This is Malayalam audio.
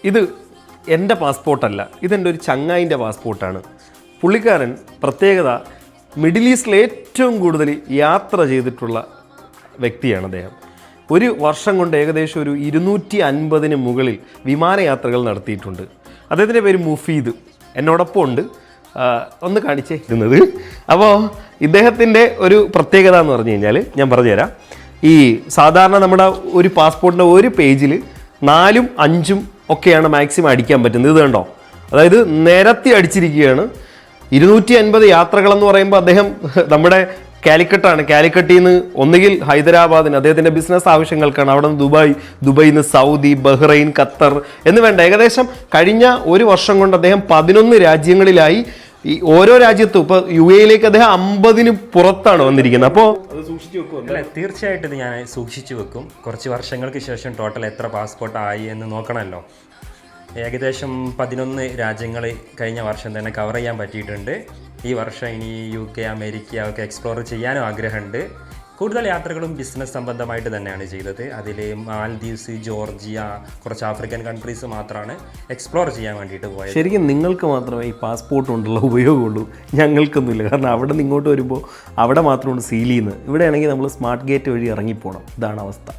ഇത് എൻ്റെ പാസ്പോർട്ടല്ല, ഇതെൻ്റെ ഒരു ചങ്ങായിൻ്റെ പാസ്പോർട്ടാണ്. പുള്ളിക്കാരൻ പ്രത്യേകത മിഡിൽ ഈസ്റ്റിൽ ഏറ്റവും കൂടുതൽ യാത്ര ചെയ്തിട്ടുള്ള വ്യക്തിയാണ് അദ്ദേഹം. ഒരു വർഷം കൊണ്ട് ഏകദേശം ഒരു 250 മുകളിൽ വിമാനയാത്രകൾ നടത്തിയിട്ടുണ്ട്. അദ്ദേഹത്തിൻ്റെ പേര് മുഫീദ്, എന്നോടൊപ്പം ഉണ്ട്. ഒന്ന് കാണിച്ചേ ഇരുന്നത്. അപ്പോൾ ഇദ്ദേഹത്തിൻ്റെ ഒരു പ്രത്യേകത എന്ന് പറഞ്ഞു കഴിഞ്ഞാൽ ഞാൻ പറഞ്ഞുതരാം. ഈ സാധാരണ നമ്മുടെ ഒരു പാസ്പോർട്ടിൻ്റെ ഒരു പേജിൽ 4ഉം 5ഉം ഒക്കെയാണ് മാക്സിമം അടിക്കാൻ പറ്റുന്നത്. ഇത് കണ്ടോ, അതായത് നിരത്തി അടിച്ചിരിക്കുകയാണ്. 250 യാത്രകളെന്ന് പറയുമ്പോൾ അദ്ദേഹം നമ്മുടെ കാലിക്കട്ടാണ്. കാലിക്കട്ടിൽ നിന്ന് ഒന്നുകിൽ ഹൈദരാബാദിന് അദ്ദേഹത്തിൻ്റെ ബിസിനസ് ആവശ്യങ്ങൾക്കാണ്, അവിടെ നിന്ന് ദുബായിൽ നിന്ന് സൗദി, ബഹ്റൈൻ, ഖത്തർ എന്ന് വേണ്ട ഏകദേശം കഴിഞ്ഞ ഒരു വർഷം കൊണ്ട് അദ്ദേഹം 11 രാജ്യങ്ങളിലായി. ഈ ഓരോ രാജ്യത്തും ഇപ്പോൾ UAE അദ്ദേഹം 50ന് പുറത്താണ് വന്നിരിക്കുന്നത്. അപ്പോൾ അത് സൂക്ഷിച്ചു വെക്കും? അല്ല, തീർച്ചയായിട്ടും ഇത് ഞാൻ സൂക്ഷിച്ചു വെക്കും. കുറച്ച് വർഷങ്ങൾക്ക് ശേഷം ടോട്ടൽ എത്ര പാസ്പോർട്ട് ആയി എന്ന് നോക്കണമല്ലോ. ഏകദേശം 11 രാജ്യങ്ങൾ കഴിഞ്ഞ വർഷം തന്നെ കവർ ചെയ്യാൻ പറ്റിയിട്ടുണ്ട്. ഈ വർഷം ഇനി UK, അമേരിക്ക ഒക്കെ എക്സ്പ്ലോർ ചെയ്യാനും ആഗ്രഹമുണ്ട്. കൂടുതൽ യാത്രകളും ബിസിനസ് സംബന്ധമായിട്ട് തന്നെയാണ് ചെയ്തത്. അതിൽ മാൽദീവ്സ്, ജോർജിയ, കുറച്ച് ആഫ്രിക്കൻ കൺട്രീസ് മാത്രമാണ് എക്സ്പ്ലോർ ചെയ്യാൻ വേണ്ടിയിട്ട് പോയത്. ശരിക്കും നിങ്ങൾക്ക് മാത്രമേ ഈ പാസ്പോർട്ട് കൊണ്ടുള്ള ഉപയോഗമുള്ളൂ, ഞങ്ങൾക്കൊന്നുമില്ല. കാരണം അവിടെ നിന്ന് ഇങ്ങോട്ട് വരുമ്പോൾ അവിടെ മാത്രമാണ് സീൽ ചെയ്യുന്നത്. ഇവിടെയാണെങ്കിൽ നമ്മൾ സ്മാർട്ട് ഗേറ്റ് വഴി ഇറങ്ങിപ്പോകണം. ഇതാണ് അവസ്ഥ.